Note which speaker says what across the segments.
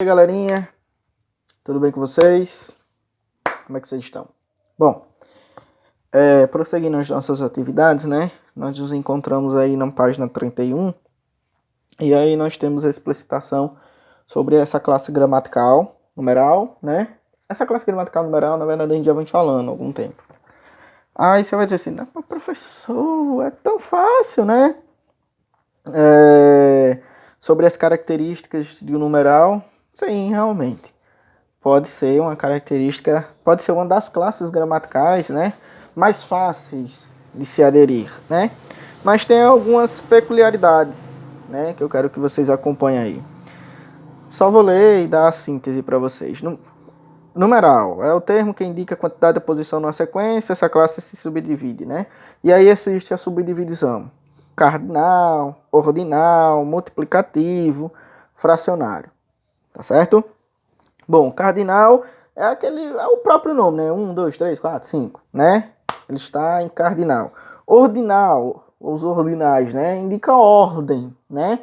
Speaker 1: E aí, galerinha, tudo bem com vocês? Como é que vocês estão? Bom, prosseguindo as nossas atividades, né? Nós nos encontramos aí na página 31 e aí nós temos a explicitação sobre essa classe gramatical numeral, né? Essa classe gramatical numeral, na verdade, a gente já vem falando há algum tempo. Aí você vai dizer assim, não, professor, é tão fácil, né? Sobre as características de um numeral, sim, realmente. Pode ser uma característica, pode ser uma das classes gramaticais, né, mais fáceis de se aderir, né? Mas tem algumas peculiaridades, né, que eu quero que vocês acompanhem aí. Só vou ler e dar a síntese para vocês. Numeral é o termo que indica a quantidade de posição numa sequência. Essa classe se subdivide, né? E aí existe a subdivisão: cardinal, ordinal, multiplicativo, fracionário. Tá certo? Bom, cardinal é o próprio nome, né? 1, 2, 3, 4, 5, né? Ele está em cardinal. Ordinal, os ordinais, né? Indica ordem, né?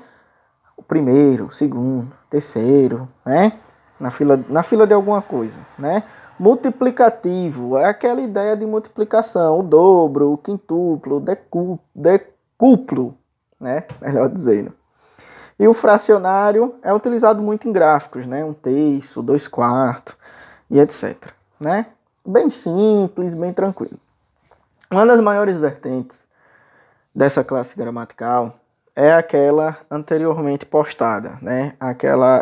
Speaker 1: O primeiro, o segundo, o terceiro, né? Na fila de alguma coisa, né? Multiplicativo é aquela ideia de multiplicação, o dobro, o quintuplo, o decuplo, né? Melhor dizendo. E o fracionário é utilizado muito em gráficos, né? 1/3, 2/4 e etc. Né? Bem simples, bem tranquilo. Uma das maiores vertentes dessa classe gramatical é aquela anteriormente postada, né?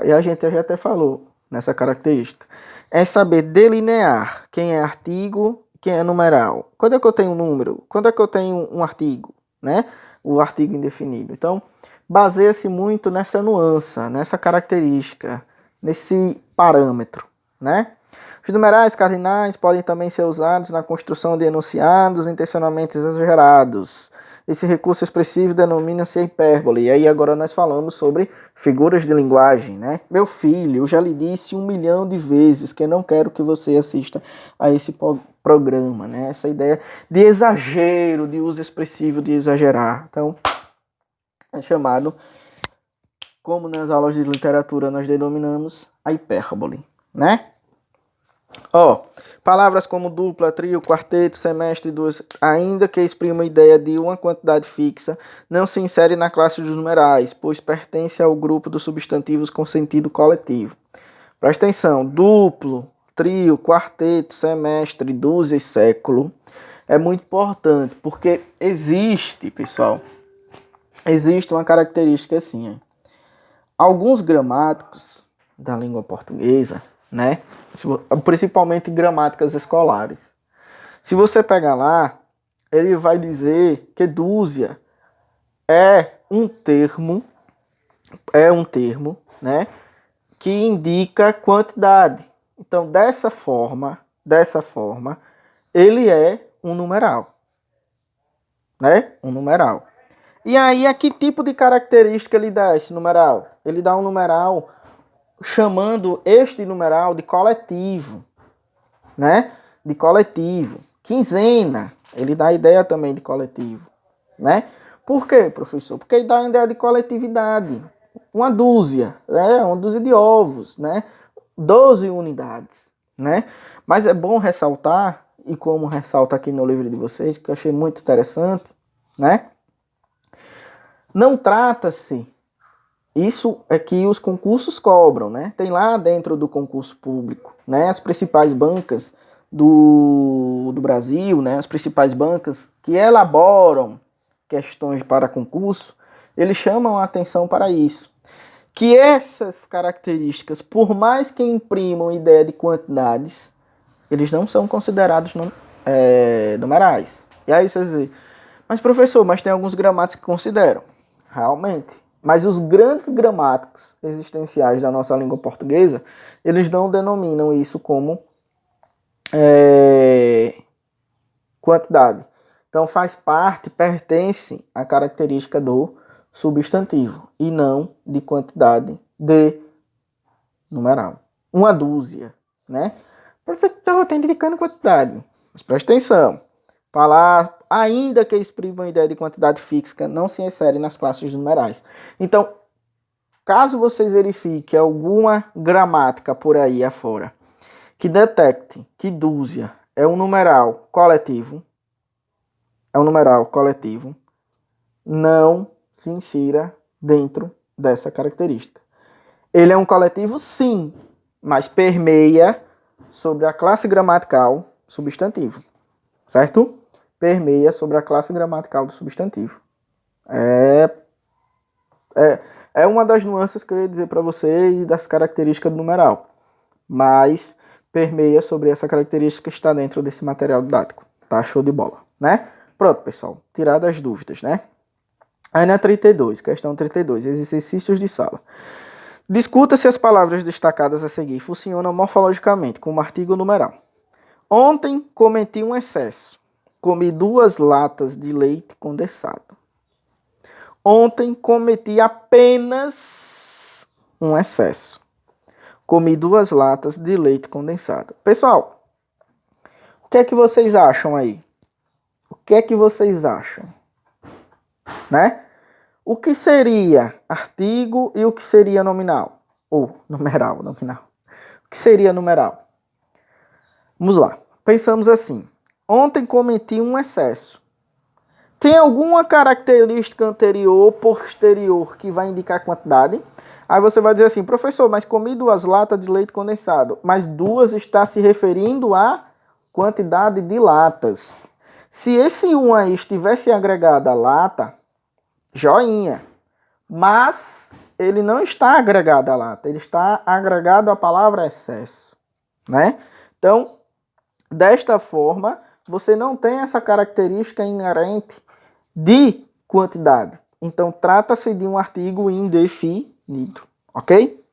Speaker 1: E a gente já até falou nessa característica. É saber delinear quem é artigo, quem é numeral. Quando é que eu tenho um número? Quando é que eu tenho um artigo, né? O artigo indefinido. Então, baseia-se muito nessa nuance, nessa característica, nesse parâmetro, né? Os numerais cardinais podem também ser usados na construção de enunciados intencionalmente exagerados. Esse recurso expressivo denomina-se hipérbole. E aí agora nós falamos sobre figuras de linguagem, né? Meu filho, eu já lhe disse 1 milhão de vezes que eu não quero que você assista a esse programa, né? Essa ideia de exagero, de uso expressivo, de exagerar. Então, é chamado, como nas aulas de literatura nós denominamos, a hipérbole, né? Palavras como dupla, trio, quarteto, semestre, duas, ainda que exprimam a ideia de uma quantidade fixa, não se insere na classe dos numerais, pois pertence ao grupo dos substantivos com sentido coletivo. Presta atenção, duplo, trio, quarteto, semestre, dúzia e século é muito importante, porque existe, pessoal, existe uma característica assim, hein? Alguns gramáticos da língua portuguesa, né? Principalmente gramáticas escolares. Se você pegar lá, ele vai dizer que dúzia é um termo, né, que indica quantidade. Então, dessa forma, ele é um numeral, né? Um numeral. E aí, a que tipo de característica ele dá esse numeral? Ele dá um numeral chamando este numeral de coletivo, né? De coletivo. Quinzena, ele dá a ideia também de coletivo, né? Por quê, professor? Porque ele dá a ideia de coletividade. Uma dúzia, né? Uma dúzia de ovos, né? 12 unidades, né? Mas é bom ressaltar, e como ressalta aqui no livro de vocês, que eu achei muito interessante, né? Não trata-se, isso é que os concursos cobram, né? Tem lá dentro do concurso público, né? As principais bancas do Brasil, né? As principais bancas que elaboram questões para concurso, eles chamam a atenção para isso. Que essas características, por mais que imprimam ideia de quantidades, eles não são considerados numerais. E aí você diz, mas professor, mas tem alguns gramáticos que consideram. Realmente. Mas os grandes gramáticos existenciais da nossa língua portuguesa, eles não denominam isso como quantidade. Então faz parte, pertence à característica do substantivo e não de quantidade de numeral. Uma dúzia, né? Professor, está indicando quantidade. Mas presta atenção. Falar, ainda que exprimam a ideia de quantidade fixa, não se insere nas classes numerais. Então, caso vocês verifiquem alguma gramática por aí afora que detecte que dúzia é um numeral coletivo, não se insira dentro dessa característica. Ele é um coletivo, sim, mas permeia sobre a classe gramatical substantivo, certo? Permeia sobre a classe gramatical do substantivo. É uma das nuances que eu ia dizer para você e das características do numeral, mas permeia sobre essa característica que está dentro desse material didático. Tá? Show de bola, né? Pronto, pessoal. Tiradas as dúvidas, né? Aí na 32, questão 32, exercícios de sala. Discuta se as palavras destacadas a seguir funcionam morfologicamente como artigo numeral. Ontem cometi um excesso. Comi 2 latas de leite condensado. Ontem cometi apenas um excesso. Comi 2 latas de leite condensado. Pessoal, o que é que vocês acham aí? O que é que vocês acham? Né? O que seria artigo e o que seria nominal? Ou numeral. O que seria numeral? Vamos lá. Pensamos assim. Ontem cometi um excesso. Tem alguma característica anterior ou posterior que vai indicar quantidade? Aí você vai dizer assim, professor, mas comi 2 latas de leite condensado. Mas 2 está se referindo à quantidade de latas. Se esse 1 aí estivesse agregado à lata, joinha. Mas ele não está agregado à lata, ele está agregado à palavra excesso, né? Então, desta forma, você não tem essa característica inerente de quantidade. Então, trata-se de um artigo indefinido, ok?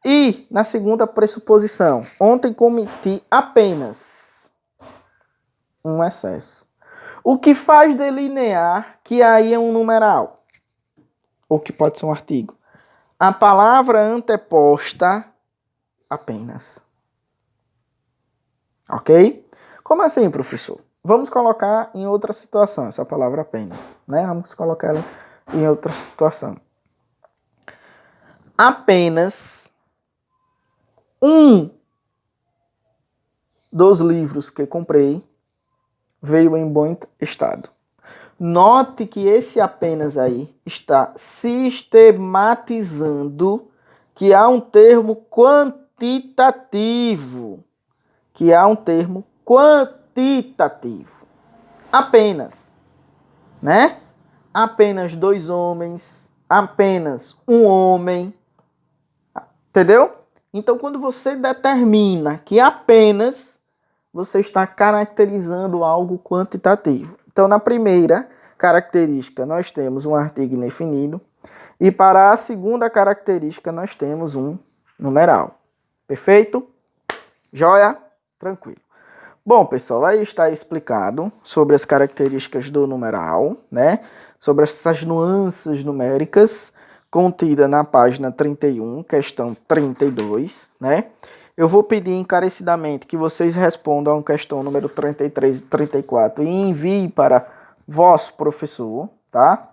Speaker 1: E, na segunda pressuposição, ontem cometi apenas um excesso. O que faz delinear que aí é um numeral, ou que pode ser um artigo. A palavra anteposta apenas. Ok? Como assim, professor? Vamos colocar em outra situação essa palavra apenas, né? Vamos colocar ela em outra situação. Apenas um dos livros que comprei veio em bom estado. Note que esse apenas aí está sistematizando que há um termo quantitativo. Apenas, né? Apenas 2 homens, apenas um homem. Entendeu? Então, quando você determina que apenas, você está caracterizando algo quantitativo. Então, na primeira característica, nós temos um artigo indefinido. E para a segunda característica, nós temos um numeral. Perfeito? Joia? Tranquilo. Bom, pessoal, aí está explicado sobre as características do numeral, né? Sobre essas nuances numéricas contidas na página 31, questão 32, né? Eu vou pedir encarecidamente que vocês respondam a questão número 33 e 34 e enviem para vosso professor, tá?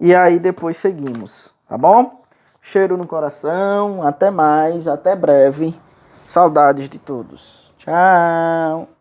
Speaker 1: E aí depois seguimos, tá bom? Cheiro no coração, até mais, até breve. Saudades de todos. Tchau!